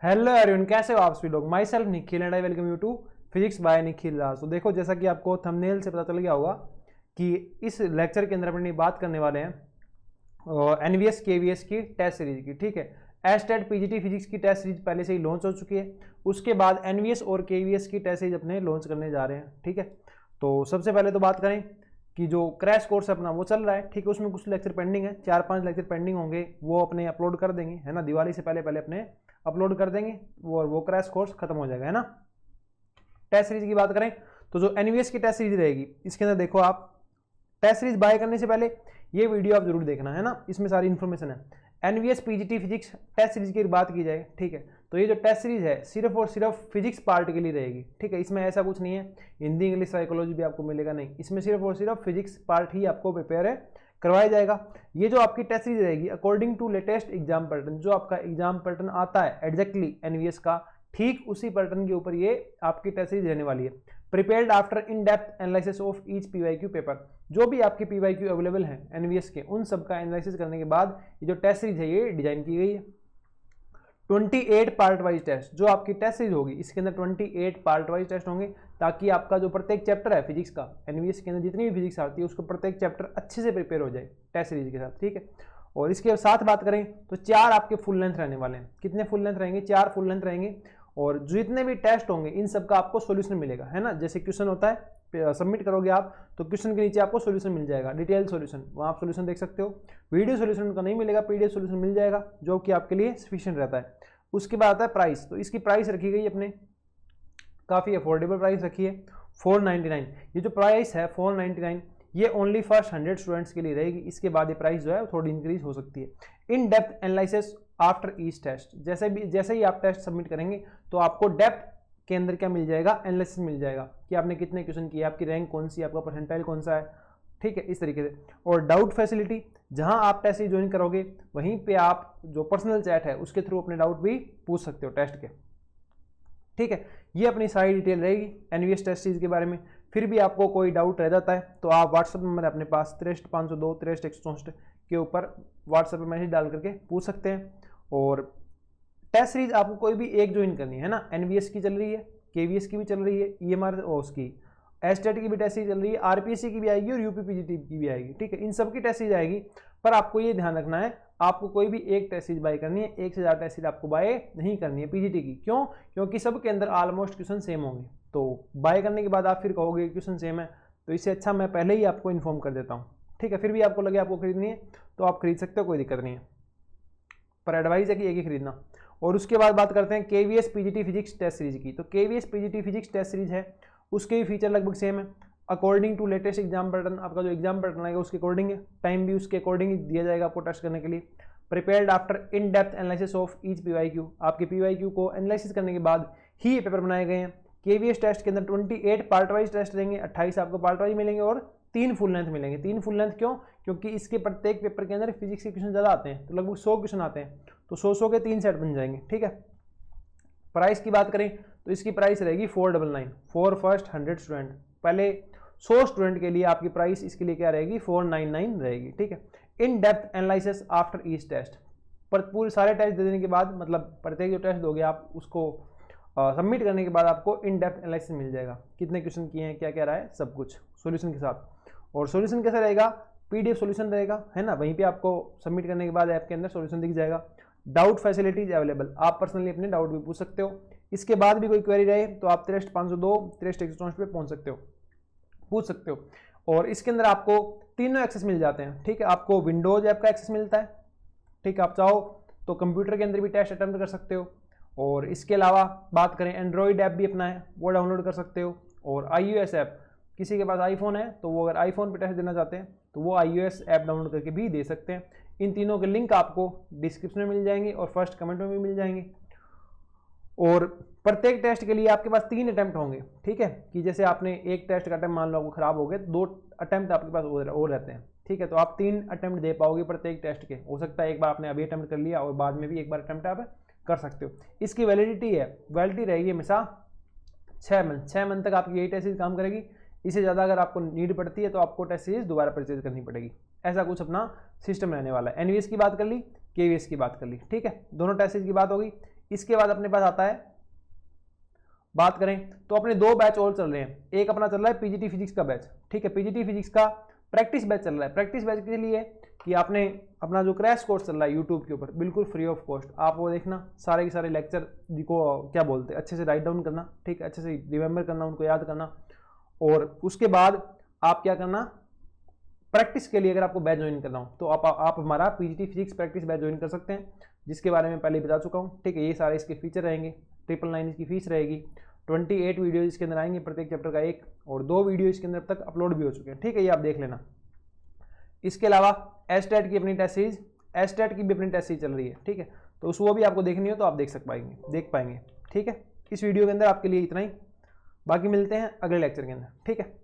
Hello everyone, कैसे हो आप सभी लोग। Myself Nikhil and I welcome you to physics by Nikhil Raj. तो देखो, जैसा कि आपको थंबनेल से पता चल गया होगा कि इस लेक्चर के अंदर अपनी बात करने वाले हैं एनवीएस केवीएस की टेस्ट सीरीज की। ठीक है, एस्टेट पीजीटी फिजिक्स की टेस्ट सीरीज पहले से ही लॉन्च हो चुकी है। उसके बाद एनवीएस और केवीएस की टेस्ट सीरीज अपने लॉन्च करने जा रहे हैं। ठीक है, तो सबसे पहले तो बात करें कि जो क्रैश कोर्स अपना वो चल रहा है। ठीक है, उसमें कुछ लेक्चर पेंडिंग है, 4-5 लेक्चर पेंडिंग होंगे, वो अपने अपलोड कर देंगे, है ना। दिवाली से पहले पहले अपने अपलोड कर देंगे, वो क्रैश कोर्स खत्म हो जाएगा, है ना। टेस्ट सीरीज की बात करें तो जो एनवीएस की टेस्ट सीरीज रहेगी, इसके अंदर देखो आप टेस्ट सीरीज बाय करने से पहले ये वीडियो आप जरूर देखना, है ना। इसमें सारी इंफॉर्मेशन है। NVS PGT physics test series की बात की जाए, ठीक है, तो ये जो टेस्ट सीरीज है सिर्फ और सिर्फ फिजिक्स पार्ट के लिए रहेगी। ठीक है, इसमें ऐसा कुछ नहीं है हिंदी इंग्लिश साइकोलॉजी भी आपको मिलेगा, नहीं। इसमें सिर्फ और सिर्फ फिजिक्स पार्ट ही आपको प्रिपेयर है करवाया जाएगा। ये जो आपकी टेस्ट सीरीज रहेगी according to latest exam pattern, जो आपका एग्जाम पैटर्न आता है एग्जैक्टली एनवीएस का, ठीक उसी पैटर्न के ऊपर ये आपकी टेस्ट सीरीज रहने वाली है। Prepared after in depth analysis of each PYQ paper, जो भी आपकी पीवाईक्यू अवेलेबल है एनवीएस के, उन सब का एनालिसिस करने के बाद ये जो टेस्ट सीरीज है ये डिजाइन की गई है। 28 पार्ट वाइज टेस्ट जो आपकी टेस्ट सीरीज होगी, इसके अंदर 28 पार्ट वाइज टेस्ट होंगे, ताकि आपका जो प्रत्येक चैप्टर है फिजिक्स का, एनवीएस के अंदर जितनी भी फिजिक्स आती है उसको प्रत्येक चैप्टर अच्छे से प्रिपेयर हो जाए टेस्ट सीरीज के साथ। ठीक है, और इसके साथ बात करें तो 4 आपके फुल लेंथ रहने वाले हैं। कितने फुल लेंथ रहेंगे? 4 फुल लेंथ रहेंगे। और जितने भी टेस्ट होंगे इन सब का आपको सॉल्यूशन मिलेगा, है ना। जैसे क्वेश्चन होता है, सबमिट करोगे आप तो क्वेश्चन के नीचे आपको सॉल्यूशन मिल जाएगा, डिटेल सॉल्यूशन, वहाँ आप सॉल्यूशन देख सकते हो। वीडियो सॉल्यूशन का नहीं मिलेगा, पीडीएफ सॉल्यूशन मिल जाएगा, जो कि आपके लिए सफिशिएंट रहता है। उसके बाद आता है प्राइस। तो इसकी प्राइस रखी गई अपने काफ़ी अफोर्डेबल प्राइस रखी है, 499। ये जो प्राइस है 499 ये ओनली फर्स्ट 100 स्टूडेंट्स के लिए रहेगी। इसके बाद ये प्राइस जो है थोड़ी इंक्रीज हो सकती है। In depth analysis after each test, जैसे ही आप टेस्ट सबमिट करेंगे तो आपको डेप्थ के अंदर क्या मिल जाएगा? एनालिसिस मिल जाएगा कि आपने कितने क्वेश्चन किए, आपकी रैंक कौन सी, आपका परसेंटाइल कौन सा है। ठीक है, इस तरीके से। और डाउट फैसिलिटी, जहां आप टेस्ट ज्वाइन करोगे वहीं पे आप जो पर्सनल चैट है उसके थ्रू अपने डाउट भी पूछ सकते हो टेस्ट के। ठीक है, ये अपनी सारी डिटेल रहेगी एनवीएस टेस्ट सीरीज के बारे में। फिर भी आपको कोई डाउट रह जाता है तो आप व्हाट्सएप नंबर अपने पास 63 502 63 164 के ऊपर व्हाट्सएप पर मैसेज डाल करके पूछ सकते हैं। और टेस्ट सीरीज आपको कोई भी एक ज्वाइन करनी है ना। एनवीएस की चल रही है, केवीएस की भी चल रही है, ईएमआर उसकी, एस्टेट की भी टेस्ट सीरीज चल रही है, आरपीएससी की भी आएगी और यूपीपीजीटी की भी आएगी। ठीक है, इन सब की टेस्ट सीरीज आएगी। पर आपको ये ध्यान रखना है, आपको कोई भी एक टेस्ट सीरीज बाय करनी है, एक से ज़्यादा टेस्ट सीरीज आपको बाय नहीं करनी है पीजीटी की। क्यों? क्योंकि सब के अंदर ऑलमोस्ट क्वेश्चन सेम होंगे, तो बाय करने के बाद आप फिर कहोगे क्वेश्चन सेम है, तो इससे अच्छा मैं पहले ही आपको इन्फॉर्म कर देता हूँ। ठीक है, फिर भी आपको लगे आपको खरीदनी है तो आप खरीद सकते हो, कोई दिक्कत नहीं है, पर एडवाइस है कि एक ही खरीदना। और उसके बाद बात करते हैं KVS PGT physics test series की। तो KVS PGT physics test series है, उसके भी फीचर लगभग सेम है according to latest exam pattern. आपका जो एग्जाम पैटर्न आएगा उसके अकॉर्डिंग है, टाइम भी उसके अकॉर्डिंग ही दिया जाएगा आपको टेस्ट करने के लिए। Prepared after in depth analysis of each PYQ, आपके पीवाईक्यू को एनालिसिस करने के बाद ही ये पेपर बनाए गए हैं। केवीएस टेस्ट के अंदर 28 पार्ट वाइज टेस्ट रहेंगे, 28 आपको पार्ट वाइज मिलेंगे और 3 फुल लेंथ मिलेंगे। 3 फुल लेंथ क्यों? क्योंकि इसके प्रत्येक पेपर के अंदर फिजिक्स के क्वेश्चन ज़्यादा आते हैं, तो लगभग 100 क्वेश्चन आते हैं, तो 100 के 3 सेट बन जाएंगे। ठीक है, प्राइस की बात करें तो इसकी प्राइस रहेगी 499 फॉर फर्स्ट 100 स्टूडेंट। पहले 100 स्टूडेंट के लिए आपकी प्राइस इसके लिए क्या रहेगी? 499 रहेगी। ठीक है, in depth analysis after each test, पर पूरे सारे टेस्ट दे देने के बाद, मतलब प्रत्येक जो टेस्ट दोगे आप उसको सबमिट करने के बाद आपको इन डेप्थ एनालिसिस मिल जाएगा, कितने क्वेश्चन किए हैं, क्या क्या रहा है, सब कुछ सॉल्यूशन के साथ। और सॉल्यूशन कैसा रहेगा? पीडीएफ सॉल्यूशन रहेगा, है ना। वहीं पे आपको सबमिट करने के बाद ऐप के अंदर सॉल्यूशन दिख जाएगा। डाउट फैसिलिटीज अवेलेबल, आप पर्सनली अपने डाउट भी पूछ सकते हो। इसके बाद भी कोई क्वेरी रहे तो आप 63 502 63 164 पे पहुंच सकते हो, पूछ सकते हो। और इसके अंदर आपको तीनों एक्सेस मिल जाते हैं। ठीक है, आपको विंडोज ऐप का एक्सेस मिलता है। ठीक है, आप चाहो तो कंप्यूटर के अंदर भी टेस्ट अटेम्प्ट कर सकते हो। और इसके अलावा बात करें एंड्रॉइड ऐप भी अपना है, वो डाउनलोड कर सकते हो। और iOS ऐप, किसी के पास आईफोन है तो वो अगर आईफोन पे टेस्ट देना चाहते हैं तो वो iOS ऐप डाउनलोड करके भी दे सकते हैं। इन तीनों के लिंक आपको डिस्क्रिप्शन में मिल जाएंगे और फर्स्ट कमेंट में भी मिल जाएंगे। और प्रत्येक टेस्ट के लिए आपके पास 3 अटेम्प्ट होंगे। ठीक है, कि जैसे आपने एक टेस्ट का अटेम्प्ट मान लो आपको खराब हो गए, 2 अटेम्प्ट आपके पास और रहते हैं। ठीक है, तो आप 3 अटेम्प्ट दे पाओगे प्रत्येक टेस्ट के। हो सकता है एक बार आपने अभी अटेम्प्ट कर लिया और बाद में भी एक बार अटेम्प्ट आप कर सकते हो। इसकी वैलिडिटी रहेगी हमेशा 6 मंथ तक आपकी यही टेस्ट सीरीज काम करेगी। इससे ज़्यादा अगर आपको नीड पड़ती है तो आपको टेस्ट सीरीज दोबारा परचेज करनी पड़ेगी। ऐसा कुछ अपना सिस्टम रहने वाला है। एनवीएस की बात कर ली, केवीएस की बात कर ली। ठीक है, दोनों टेस्ट सीरीज की बात होगी। इसके बाद अपने पास आता है, बात करें तो अपने 2 बैच और चल रहे हैं। एक अपना चल रहा है पीजीटी फिजिक्स का बैच, ठीक है, पीजीटी फिजिक्स का प्रैक्टिस बैच चल रहा है। प्रैक्टिस बैच के लिए कि आपने अपना जो क्रैश कोर्स चल रहा है यूट्यूब के ऊपर बिल्कुल फ्री ऑफ कॉस्ट, आप वो देखना, सारे के सारे लेक्चर को क्या बोलते हैं अच्छे से राइट डाउन करना, ठीक है, अच्छे से रिमेंबर करना, उनको याद करना, और उसके बाद आप क्या करना, प्रैक्टिस के लिए अगर आपको बैच ज्वाइन करना हो तो आप हमारा PGT physics practice batch join कर सकते हैं, जिसके बारे में पहले बता चुका हूँ, ठीक है। ये सारे इसके फीचर रहेंगे, 999 इसकी फीस रहेगी, 28 वीडियो इसके अंदर आएंगे, प्रत्येक चैप्टर का एक, और 2 वीडियो इसके अंदर तक अपलोड भी हो चुके हैं, ठीक है, ये आप देख लेना। इसके अलावा एस्टेट की अपनी टेस्ट सीरीज, एस्टेट की भी अपनी टेस्ट सीरीज चल रही है, ठीक है, तो उस वो भी आपको देखनी हो तो आप देख पाएंगे, ठीक है। इस वीडियो के अंदर आपके लिए इतना ही, बाकी मिलते हैं अगले लेक्चर के अंदर, ठीक है।